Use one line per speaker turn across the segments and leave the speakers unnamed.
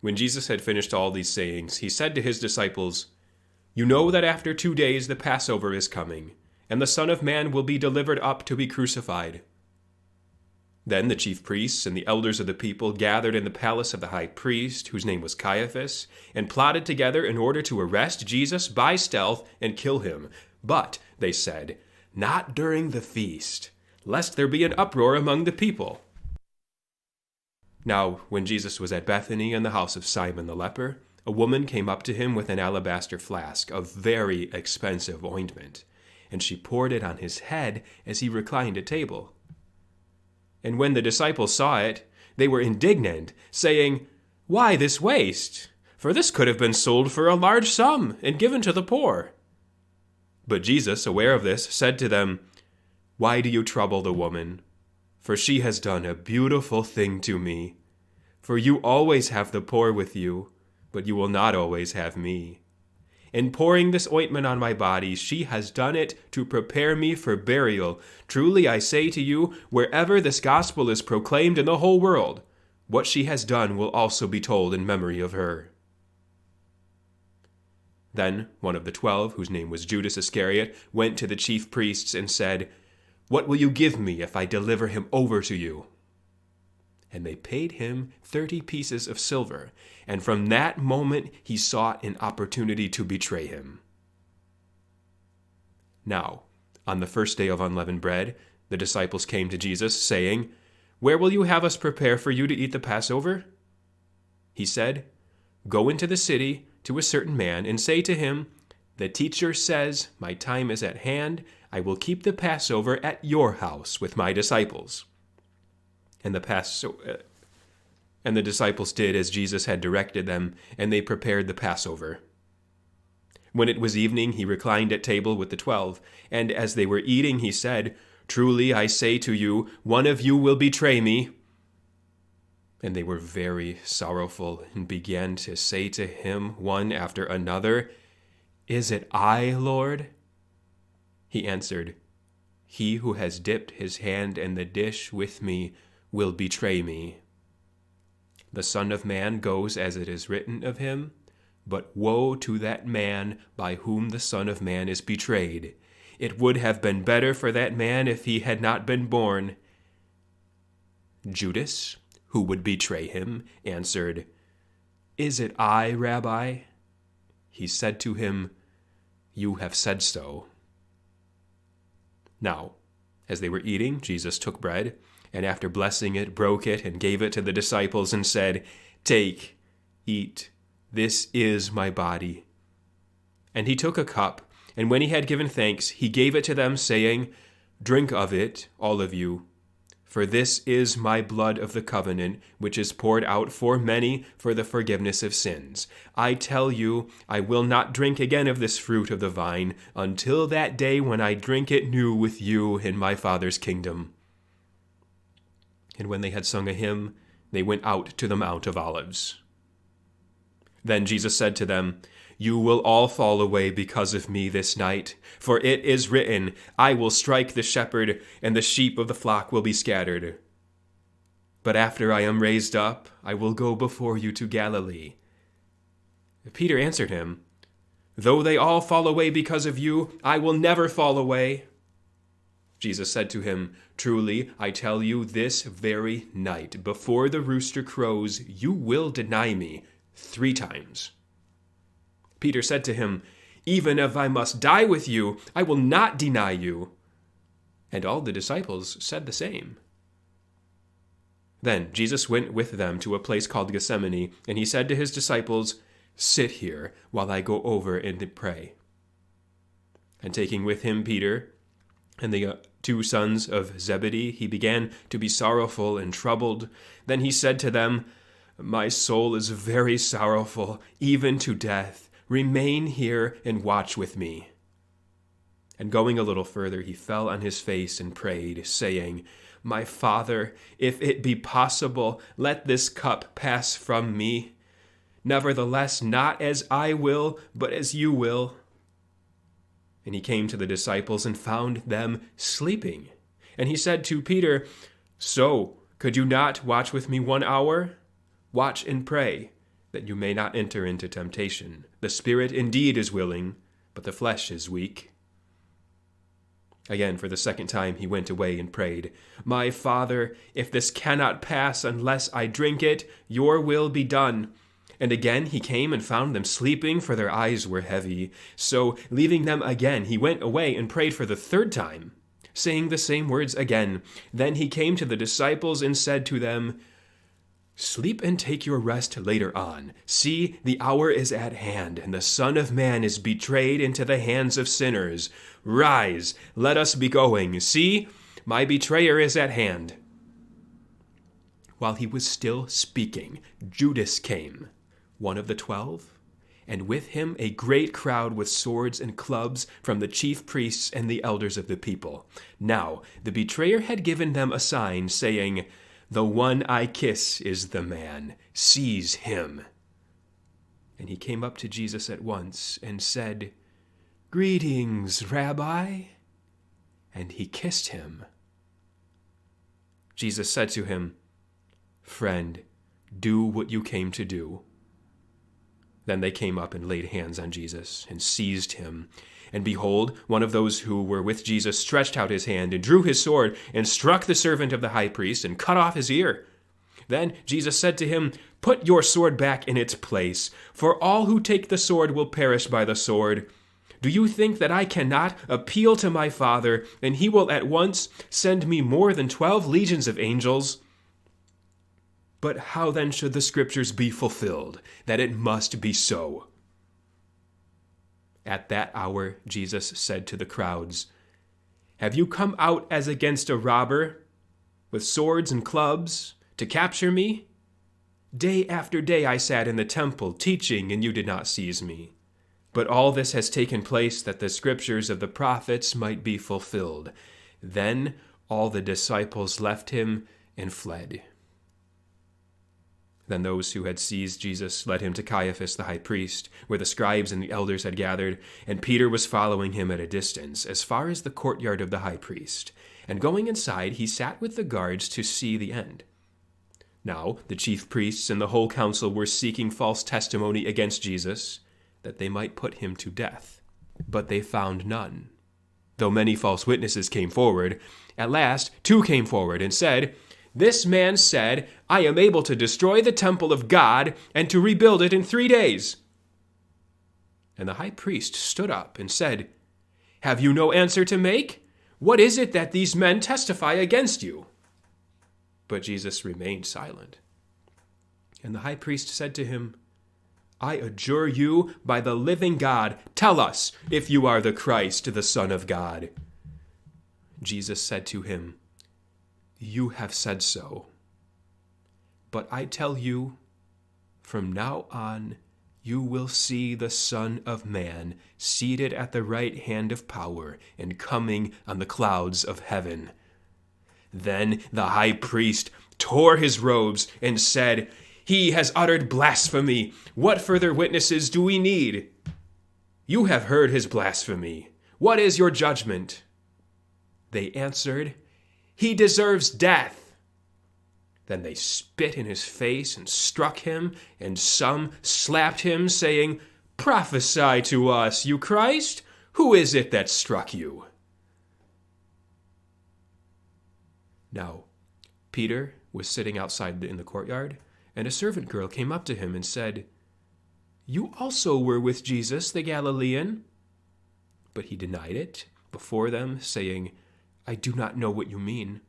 When Jesus had finished all these sayings, he said to his disciples, "You know that after 2 days the Passover is coming, and the Son of Man will be delivered up to be crucified." Then the chief priests and the elders of the people gathered in the palace of the high priest, whose name was Caiaphas, and plotted together in order to arrest Jesus by stealth and kill him. But, they said, "Not during the feast, lest there be an uproar among the people." Now, when Jesus was at Bethany in the house of Simon the leper, a woman came up to him with an alabaster flask of very expensive ointment, and she poured it on his head as he reclined at table. And when the disciples saw it, they were indignant, saying, "Why this waste? For this could have been sold for a large sum and given to the poor." But Jesus, aware of this, said to them, "Why do you trouble the woman? For she has done a beautiful thing to me. For you always have the poor with you, but you will not always have me. In pouring this ointment on my body, she has done it to prepare me for burial. Truly I say to you, wherever this gospel is proclaimed in the whole world, what she has done will also be told in memory of her." Then one of the 12, whose name was Judas Iscariot, went to the chief priests and said, "What will you give me if I deliver him over to you?" And they paid him 30 pieces of silver, and from that moment he sought an opportunity to betray him. Now, on the first day of unleavened bread, the disciples came to Jesus, saying, "Where will you have us prepare for you to eat the Passover?" He said, "Go into the city to a certain man, and say to him, 'The teacher says, my time is at hand. I will keep the Passover at your house with my disciples.'" And the disciples did as Jesus had directed them, and they prepared the Passover. When it was evening, he reclined at table with the 12, and as they were eating, he said, "Truly I say to you, one of you will betray me." And they were very sorrowful, and began to say to him one after another, "Is it I, Lord?" He answered, "He who has dipped his hand in the dish with me will betray me. The Son of Man goes as it is written of him, but woe to that man by whom the Son of Man is betrayed. It would have been better for that man if he had not been born." Judas, who would betray him, answered, "Is it I, Rabbi?" He said to him, "You have said so." Now, as they were eating, Jesus took bread, and after blessing it, broke it, and gave it to the disciples, and said, "Take, eat, this is my body." And he took a cup, and when he had given thanks, he gave it to them, saying, "Drink of it, all of you, for this is my blood of the covenant, which is poured out for many for the forgiveness of sins. I tell you, I will not drink again of this fruit of the vine until that day when I drink it new with you in my Father's kingdom." And when they had sung a hymn, they went out to the Mount of Olives. Then Jesus said to them, "You will all fall away because of me this night, for it is written, 'I will strike the shepherd, and the sheep of the flock will be scattered.' But after I am raised up, I will go before you to Galilee." Peter answered him, "Though they all fall away because of you, I will never fall away." Jesus said to him, "Truly, I tell you, this very night, before the rooster crows, you will deny me 3 times. Peter said to him, "Even if I must die with you, I will not deny you." And all the disciples said the same. Then Jesus went with them to a place called Gethsemane, and he said to his disciples, "Sit here while I go over and pray." And taking with him Peter and the 2 sons of Zebedee, he began to be sorrowful and troubled. Then he said to them, "My soul is very sorrowful, even to death. Remain here and watch with me." And going a little further, he fell on his face and prayed, saying, "My Father, if it be possible, let this cup pass from me. Nevertheless, not as I will, but as you will." And he came to the disciples and found them sleeping. And he said to Peter, "So, could you not watch with me 1 hour? Watch and pray, that you may not enter into temptation. The spirit indeed is willing, but the flesh is weak." Again, for the second time, he went away and prayed, "My Father, if this cannot pass unless I drink it, your will be done." And again he came and found them sleeping, for their eyes were heavy. So, leaving them again, he went away and prayed for the third time, saying the same words again. Then he came to the disciples and said to them, "Sleep and take your rest later on. See, the hour is at hand, and the Son of Man is betrayed into the hands of sinners. Rise, let us be going. See, my betrayer is at hand." While he was still speaking, Judas came, one of the 12, and with him a great crowd with swords and clubs from the chief priests and the elders of the people. Now the betrayer had given them a sign, saying, "The one I kiss is the man. Seize him." And he came up to Jesus at once and said, "Greetings, Rabbi." And he kissed him. Jesus said to him, "Friend, do what you came to do." Then they came up and laid hands on Jesus and seized him. And behold, one of those who were with Jesus stretched out his hand and drew his sword and struck the servant of the high priest and cut off his ear. Then Jesus said to him, "Put your sword back in its place, for all who take the sword will perish by the sword. Do you think that I cannot appeal to my Father, and he will at once send me more than 12 legions of angels? But how then should the scriptures be fulfilled, that it must be so?" At that hour Jesus said to the crowds, "Have you come out as against a robber, with swords and clubs, to capture me? Day after day I sat in the temple teaching, and you did not seize me. But all this has taken place that the scriptures of the prophets might be fulfilled." Then all the disciples left him and fled. Then those who had seized Jesus led him to Caiaphas the high priest, where the scribes and the elders had gathered, and Peter was following him at a distance, as far as the courtyard of the high priest. And going inside, he sat with the guards to see the end. Now the chief priests and the whole council were seeking false testimony against Jesus, that they might put him to death. But they found none. Though many false witnesses came forward, at last 2 came forward and said, "This man said, 'I am able to destroy the temple of God and to rebuild it in 3 days.'" And the high priest stood up and said, "Have you no answer to make? What is it that these men testify against you?" But Jesus remained silent. And the high priest said to him, "I adjure you by the living God, tell us if you are the Christ, the Son of God." Jesus said to him, "You have said so. But I tell you, from now on you will see the Son of Man seated at the right hand of power and coming on the clouds of heaven." Then the high priest tore his robes and said, "He has uttered blasphemy. What further witnesses do we need? You have heard his blasphemy. What is your judgment?" They answered, "He deserves death." Then they spit in his face and struck him, and some slapped him, saying, "Prophesy to us, you Christ. Who is it that struck you?" Now, Peter was sitting outside in the courtyard, and a servant girl came up to him and said, "You also were with Jesus the Galilean?" But he denied it before them, saying, "I do not know what you mean."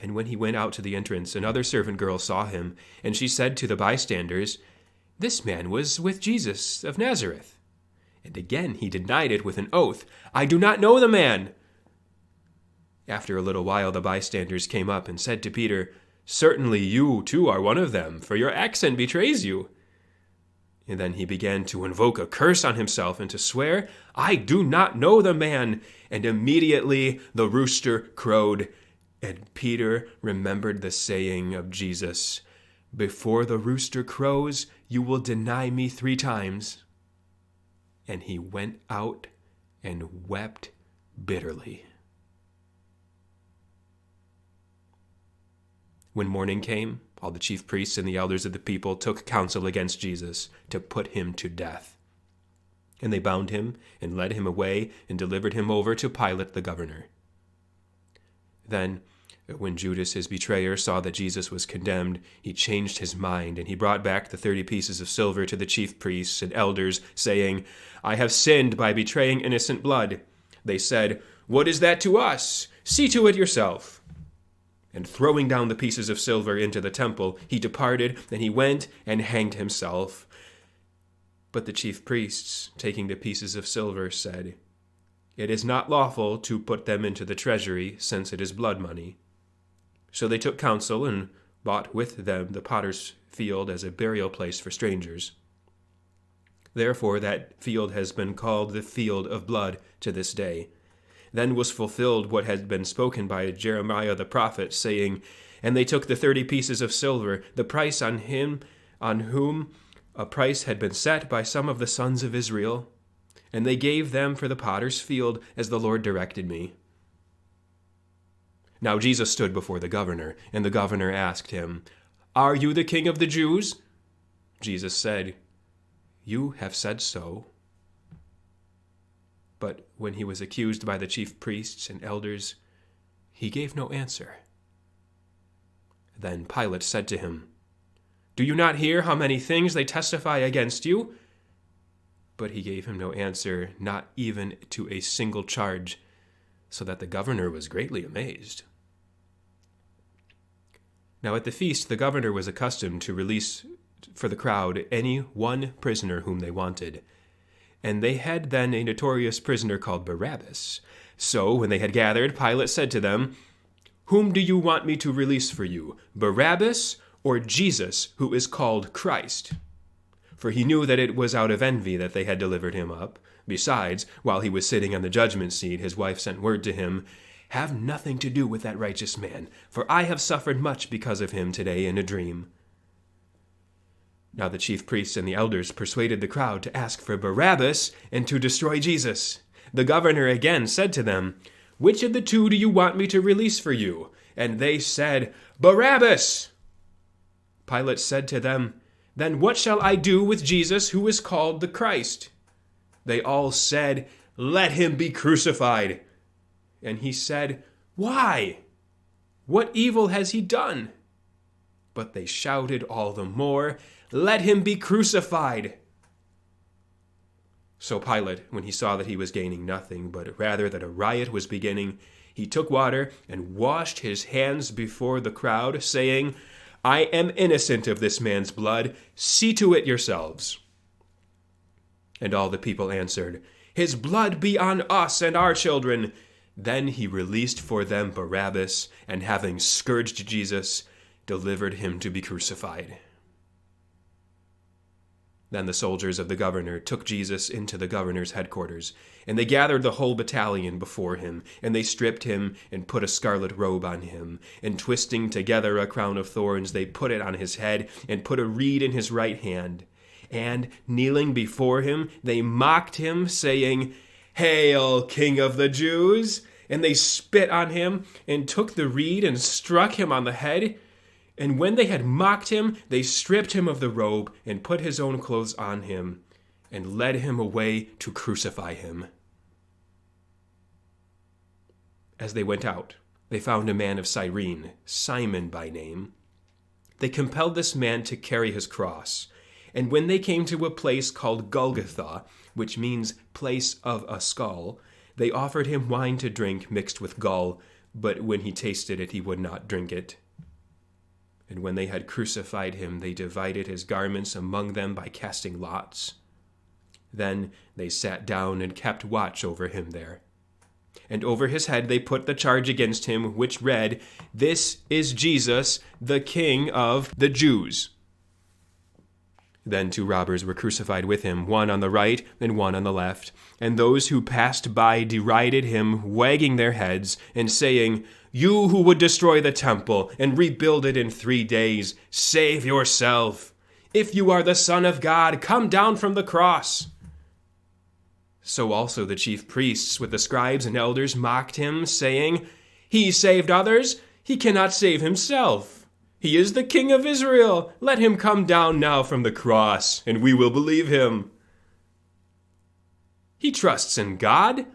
And when he went out to the entrance, another servant girl saw him, and she said to the bystanders, "This man was with Jesus of Nazareth." And again he denied it with an oath, "I do not know the man." After a little while the bystanders came up and said to Peter, "Certainly you too are one of them, for your accent betrays you." And then he began to invoke a curse on himself and to swear, "I do not know the man." And immediately the rooster crowed. And Peter remembered the saying of Jesus, "Before the rooster crows, you will deny me 3 times." And he went out and wept bitterly. When morning came, all the chief priests and the elders of the people took counsel against Jesus to put him to death. And they bound him and led him away and delivered him over to Pilate the governor. Then, when Judas his betrayer saw that Jesus was condemned, he changed his mind, and he brought back the 30 pieces of silver to the chief priests and elders, saying, "I have sinned by betraying innocent blood." They said, "What is that to us? See to it yourself." And throwing down the pieces of silver into the temple, he departed, and he went and hanged himself. But the chief priests, taking the pieces of silver, said, "It is not lawful to put them into the treasury, since it is blood money." So they took counsel and bought with them the potter's field as a burial place for strangers. Therefore that field has been called the field of blood to this day. Then was fulfilled what had been spoken by Jeremiah the prophet, saying, "And they took the 30 pieces of silver, the price on him on whom a price had been set by some of the sons of Israel, and they gave them for the potter's field, as the Lord directed me." Now Jesus stood before the governor, and the governor asked him, "Are you the king of the Jews?" Jesus said, "You have said so." But when he was accused by the chief priests and elders, he gave no answer. Then Pilate said to him, "Do you not hear how many things they testify against you?" But he gave him no answer, not even to a single charge, so that the governor was greatly amazed. Now at the feast the governor was accustomed to release for the crowd any one prisoner whom they wanted. And they had then a notorious prisoner called Barabbas. So when they had gathered, Pilate said to them, "Whom do you want me to release for you, Barabbas or Jesus, who is called Christ?" For he knew that it was out of envy that they had delivered him up. Besides, while he was sitting on the judgment seat, his wife sent word to him, "Have nothing to do with that righteous man, for I have suffered much because of him today in a dream." Now the chief priests and the elders persuaded the crowd to ask for Barabbas and to destroy Jesus. The governor again said to them, "Which of the two do you want me to release for you?" And they said, "Barabbas!" Pilate said to them, "Then what shall I do with Jesus, who is called the Christ?" They all said, "Let him be crucified." And he said, "Why? What evil has he done?" But they shouted all the more, "Let him be crucified." So Pilate, when he saw that he was gaining nothing, but rather that a riot was beginning, he took water and washed his hands before the crowd, saying, "I am innocent of this man's blood. See to it yourselves." And all the people answered, "His blood be on us and our children." Then he released for them Barabbas, and having scourged Jesus, delivered him to be crucified. Then the soldiers of the governor took Jesus into the governor's headquarters, and they gathered the whole battalion before him, and they stripped him and put a scarlet robe on him, and twisting together a crown of thorns, they put it on his head, and put a reed in his right hand. And kneeling before him, they mocked him, saying, "Hail, King of the Jews!" And they spit on him, and took the reed and struck him on the head. And when they had mocked him, they stripped him of the robe, and put his own clothes on him, and led him away to crucify him. As they went out, they found a man of Cyrene, Simon by name. They compelled this man to carry his cross. And when they came to a place called Golgotha, which means place of a skull, they offered him wine to drink mixed with gall, but when he tasted it, he would not drink it. And when they had crucified him, they divided his garments among them by casting lots. Then they sat down and kept watch over him there. And over his head they put the charge against him, which read, "This is Jesus, the King of the Jews." Then 2 robbers were crucified with him, one on the right and one on the left. And those who passed by derided him, wagging their heads, and saying, "You who would destroy the temple and rebuild it in 3 days, save yourself. If you are the Son of God, come down from the cross." So also the chief priests with the scribes and elders mocked him, saying, "He saved others. He cannot save himself. He is the King of Israel. Let him come down now from the cross, and we will believe him. He trusts in God.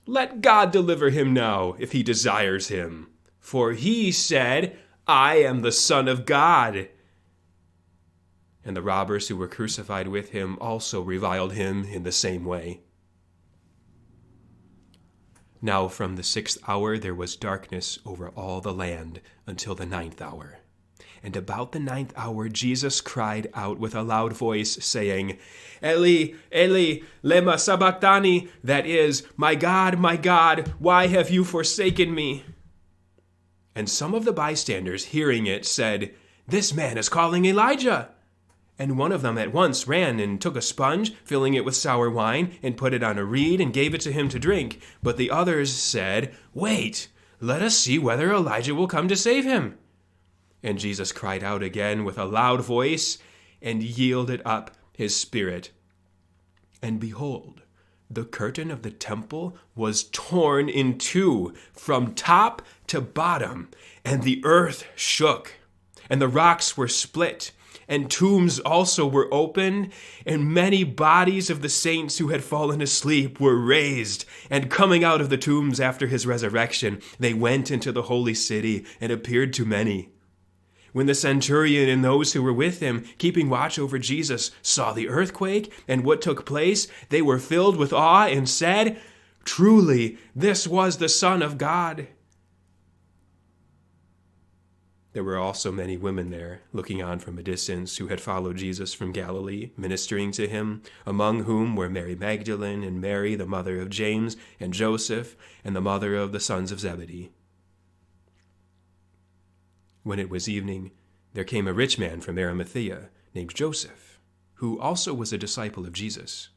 Let God deliver him now, if he desires him. For he said, I am the Son of God. And the robbers who were crucified with him also reviled him in the same way. Now from the 6th hour there was darkness over all the land until the 9th hour. And about the 9th hour Jesus cried out with a loud voice, saying, Eli, Eli, lema sabachthani, that is, my God, why have you forsaken me? And some of the bystanders, hearing it, said, This man is calling Elijah. And one of them at once ran and took a sponge, filling it with sour wine, and put it on a reed and gave it to him to drink. But the others said, Wait, let us see whether Elijah will come to save him. And Jesus cried out again with a loud voice, and yielded up his spirit. And behold, the curtain of the temple was torn in two from top to bottom, and the earth shook, and the rocks were split, and tombs also were opened, and many bodies of the saints who had fallen asleep were raised. And coming out of the tombs after his resurrection, they went into the holy city and appeared to many. When the centurion and those who were with him, keeping watch over Jesus, saw the earthquake and what took place, they were filled with awe and said, Truly, this was the Son of God. There were also many women there, looking on from a distance, who had followed Jesus from Galilee, ministering to him, among whom were Mary Magdalene and Mary, the mother of James and Joseph, and the mother of the sons of Zebedee. When it was evening, there came a rich man from Arimathea, named Joseph, who also was a disciple of Jesus.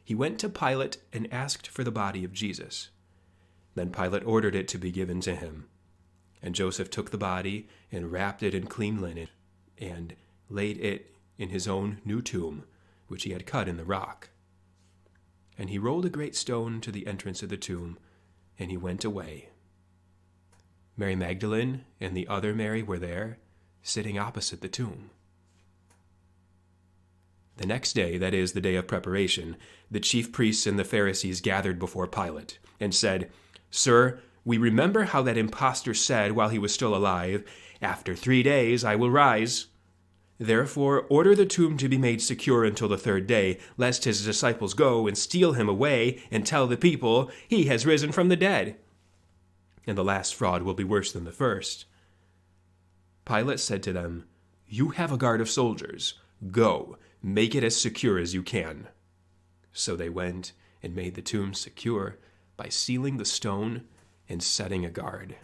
He went to Pilate and asked for the body of Jesus. Then Pilate ordered it to be given to him. And Joseph took the body and wrapped it in clean linen and laid it in his own new tomb, which he had cut in the rock. And he rolled a great stone to the entrance of the tomb, and he went away. Mary Magdalene and the other Mary were there, sitting opposite the tomb. The next day, that is, the day of preparation, the chief priests and the Pharisees gathered before Pilate and said, Sir, we remember how that impostor said while he was still alive, After 3 days I will rise. Therefore order the tomb to be made secure until the 3rd day, lest his disciples go and steal him away and tell the people, He has risen from the dead. And the last fraud will be worse than the first. Pilate said to them, You have a guard of soldiers. Go, make it as secure as you can. So they went and made the tomb secure by sealing the stone and setting a guard.